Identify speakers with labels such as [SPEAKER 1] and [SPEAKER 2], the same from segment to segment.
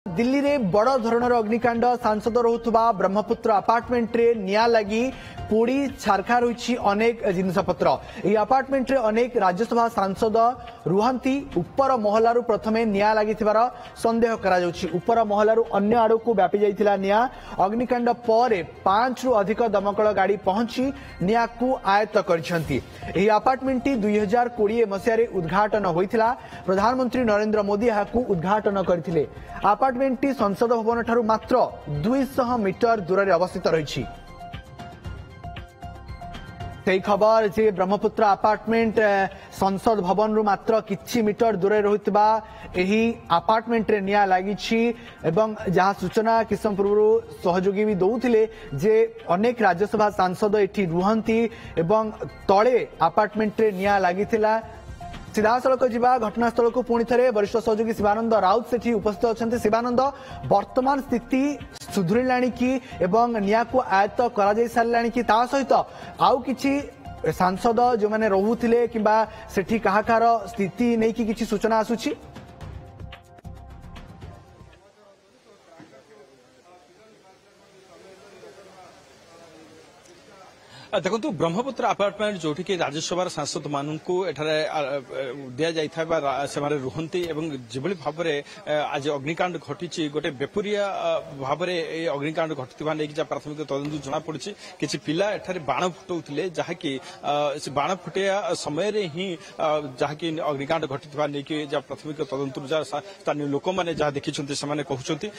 [SPEAKER 1] दिल्ली रे बड़ धरणर अग्निकांड सांसद रहुथुबा ब्रह्मपुत्र अपार्टमेंट रे निया लगी पोड़ी छारखार होइछि अनेक जिनसपत्र। एही अपार्टमेंट रे अनेक राज्यसभा सांसद रुहंती। उपर महलारू प्रथमे निया लागिथिबार संदेह करा जाउछि। उपर महलारू अन्य आड़ो को व्यापी जाइथिला निया। अग्निकांड पर 5 रु अधिक दमकल गाड़ी पहुंची निया को आयत्त करछंती। एही अपार्टमेंट 2020 मसिया रे उद्घाटन होइथिला। प्रधानमंत्री नरेंद्र मोदी याकू उद्घाटन करथिले। अपार्टमेंट संसद भवन ठारू मात्र 200 मीटर दूर रे अवस्थित रही। खबर जे ब्रह्मपुत्र अपार्टमेंट संसद भवन रु मात्र किछि मीटर दूर रहुतबा एही अपार्टमेंट रे निया लागिछि एवं जहाँ सूचना किसम पूर्व सहयोगी भी दौथिले जे अनेक राज्यसभा सांसद एठी रुहंती एवं तळे अपार्टमेंट रे निया लागिथिला। सीधासलख जा घटनास्थल को पुणी थे वरिष्ठ सहयोगी शिवानंद राउत से उपस्थित अच्छा। शिवानंद, वर्तमान स्थिति सुधुरिला कि एवं निया को आयत्त कर सारा कि सहित आउ किछि सांसद जो मैंने रोते कि सेठी कहाकार स्थिति नहीं कि सूचना आसुछि?
[SPEAKER 2] देखो ब्रह्मपुत्र अपार्टमेंट जो राज्यसभा सांसद मानू दि जाता से रुहंती जो भाव में आज अग्निकांड घटी गोटे बेपुरिया भाव में अग्निकांड घटुवा नहीं प्राथमिक तदंत जना पड़ी कि पिला एठारे बाण फुटाऊे जहाँकि बाण फुटाइया समय ही जहाँकि अग्निकांड घटुवा नहीं प्राथमिक तदंत स्थानीय लोक मैंने जहाँ देखी से कहते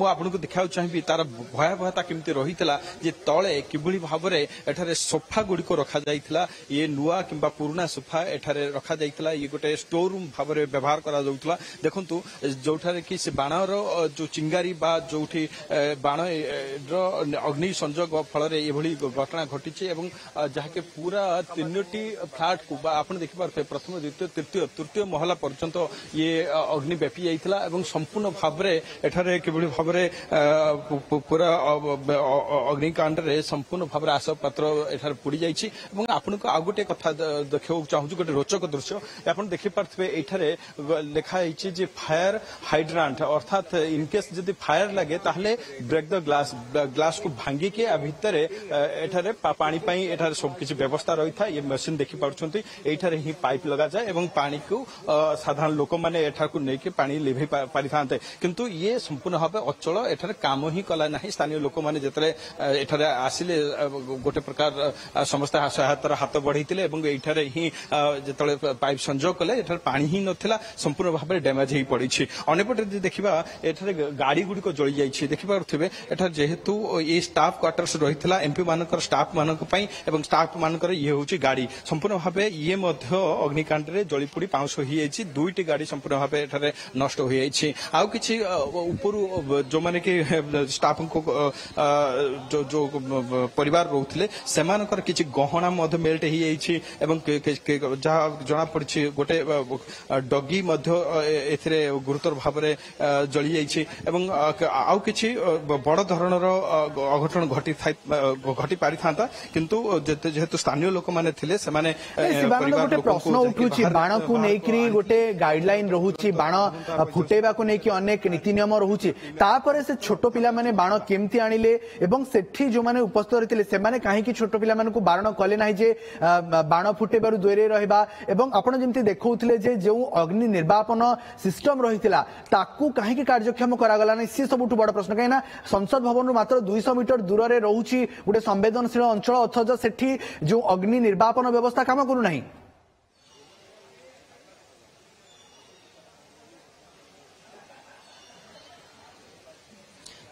[SPEAKER 2] आपको देखा चाहिए तार भयावहता केमती रही है तले कि भाव में सोफा गुड़िक रखा जाइथिला। ये नुआ किंबा पुराना सोफा एठारे रखा जाइथिला। ये गोटे स्टोर रूम भाव में व्यवहार करा जाउथला। देखंतु जोठारे कि से बाणर जो चिंगारी बा जोठी बाण अग्नि संजोग फल एभली घटना घटी एवं जहाँके पूरा 3टी फ्लाट को आपण देखि पारथे प्रथम द्वितीय तृतीय महला पर्यंत ये अग्नि व्यापी जाइथिला एवं संपूर्ण भाव में एठारे किभली भाव में पूरा अग्निकांड रे संपूर्ण भाव में आसपात्र एठार पुड़ी जाइछि। आपन को आउ गोटे कथा देखा चाहूँ गोटे रोचक दृश्य आप देखिपे ये लिखा जे फायर हाइड्रांट अर्थात इनकेस जदि फायर लगे ताहले ब्रेक द ग्लास को भांगी के भितर एठारे पानी पाई एठारे सब किछि व्यवस्था रही था। ये मशीन देखि पारुछंती एठारे ही पाइप लगा जाए एवं पानी को साधारण लोक माने एठार को लेके पानी लिभे पारिथांते किंतु ये संपूर्ण भाव अचल एठारे काम ही कला नहीं। स्थानीय लोक माने जेतरे एठारे आसिले गोटे प्रकार समस्त सहायतार हाथ बढ़ी ये ही जो पाइप संजोग कले एठार पानी ही नथिला संपूर्ण भाव में डैमेज ही पड़ी। अंपटे देखा एठार गाड़ी गुड़िक जली जाइए देखिपे एठार जेहेतु ये स्टाफ क्वार्टर्स रही है एमपी मानकर स्टाफ मानक स्टाफ मानकर ये हूँ गाड़ी संपूर्ण भाव ये अग्निकांड रे जलीपोड़ी पाउंस हो जाइए। 2टी गाड़ी संपूर्ण भाव एठार नष्ट हो जाइए। आउ कि ऊपर जो मैंने कि स्टाफ को जो परिवार रोते सेमानकर किछि गहना मध्य मेल्ट ही जाइछि एवं जहाँ जना पड़ी गोटे डगी मध्य एथिरे गुरुतर भाव में जली जाइछि एवं आउ किछि बड़ धरणर अघटन घटी पारि थांता किंतु जेहेतु स्थानीय लोक माने थिले से माने
[SPEAKER 1] गोटे प्रश्न उठुछि बाण को नेकरी गोटे गाइडलाइन रहुछि बाण फुटेबा को नेकी अनेक नीति नियम रहुछि तापरे से छोट पिला माने बाण केमती आनिले एवं सेठी जो माने उपस्थित रहिथिले से माने काहे कि छोट पिला मानकु बारण कले नाही जे बाण फुटेबारु दूरे रहिबा एवं आपण जेमती देखौथिले जे जो अग्नि निर्वापन सिस्टम रहितिला ताकू काहे कि कार्यक्षम करागला नै से सबुठु बड़ प्रश्न काहेना संसद भवन रु मात्र 200 मीटर दूर रे रहुछि गोटे संवेदनशील अंचल अथच सेठी जो अग्नि निर्वापन व्यवस्था काम करू नाही।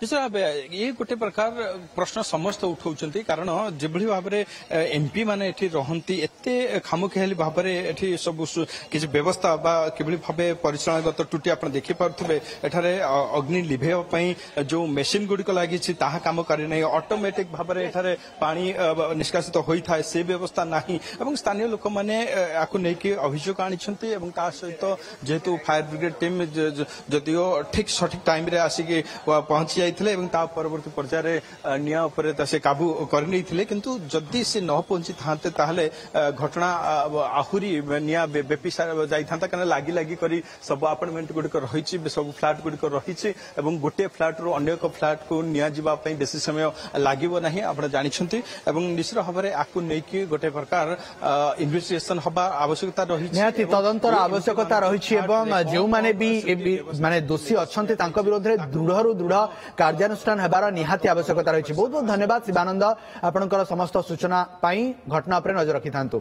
[SPEAKER 2] ये गोटे प्रकार प्रश्न समस्त उठाउछंती कारण जेभली भाव में एमपी माने एठी रहंती एते खामुखियाली भाव में सब किसी व्यवस्था बा किभली भाव परिचालनागत त्रुटि आप देखि पारुथबे एठारे अग्नि लिभेवा पई जो मेशिन गुड़िक लगी ताहा काम करे नहीं ऑटोमेटिक भाव में एठारे पानी निष्कासित होई थाए से व्यवस्था नाही एवं स्थानीय लोक माने आकु नेकी अभियोग आनिछंती एवं ता सहित जेहेतु फायर ब्रिगेड टीम जदियो ठीक सठिक टाइम रे आसिक पहुंची ଯାଇଥିଲେ ଏବଂ ତା ପରବର୍ତ୍ତୀ ପର୍ଯ୍ୟାୟରେ ନିଆଁ ଉପରେ ସେ କାବୁ କରିନେଇଥିଲେ କିନ୍ତୁ ଯଦି ସେ ନ ପହଞ୍ଚି ଥାନ୍ତେ ତାହେଲେ ଘଟଣା ଆହୁରି ନିଆଁ ବ୍ୟାପି ଯାଇଥାନ୍ତା କାରଣ ଲାଗି ଲାଗି କରି ସବୁ ଆପାର୍ଟମେଣ୍ଟ ଗୁଡ଼ିକ ରହିଛି ସବୁ ଫ୍ଲାଟ୍ ଗୁଡ଼ିକ ରହିଛି ଏବଂ ଗୋଟିଏ ଫ୍ଲାଟ୍ରୁ ଅନ୍ୟ ଏକ ଫ୍ଲାଟ୍କୁ ନିଆଁ ଯିବା ପାଇଁ ବେଶୀ ସମୟ ଲାଗିବ ନାହିଁ ଆପଣ ଜାଣିଛନ୍ତି ଏବଂ ନିଶ୍ଚିତ ଭାବରେ ଆକୁ ନେଇକି ଗୋଟେ ପ୍ରକାର ଇନଭେଷ୍ଟିଗେସନ ହବା ଆବଶ୍ୟକତା ରହିଛି
[SPEAKER 1] ନିହାତି ତଦନ୍ତର ଆବଶ୍ୟକତା ରହିଛି ଏବଂ ଯେଉଁମାନେ ବି ମାନେ ଦୋଷୀ ଅଛନ୍ତି ତାଙ୍କ ବିରୋଧରେ ଦୃଢ଼ରୁ ଦୃଢ଼ କାର୍ଯ୍ୟାନୁଷ୍ଠାନ ହେବାର ନିହାତି ଆବଶ୍ୟକତା ରହିଛି। ବହୁତ ବହୁତ ଧନ୍ୟବାଦ ଶିବାନନ୍ଦ ଆପଣଙ୍କର ସମସ୍ତ ସୂଚନା ପାଇଁ। ଘଟଣା ଉପରେ ନଜର ରଖିଥାନ୍ତୁ।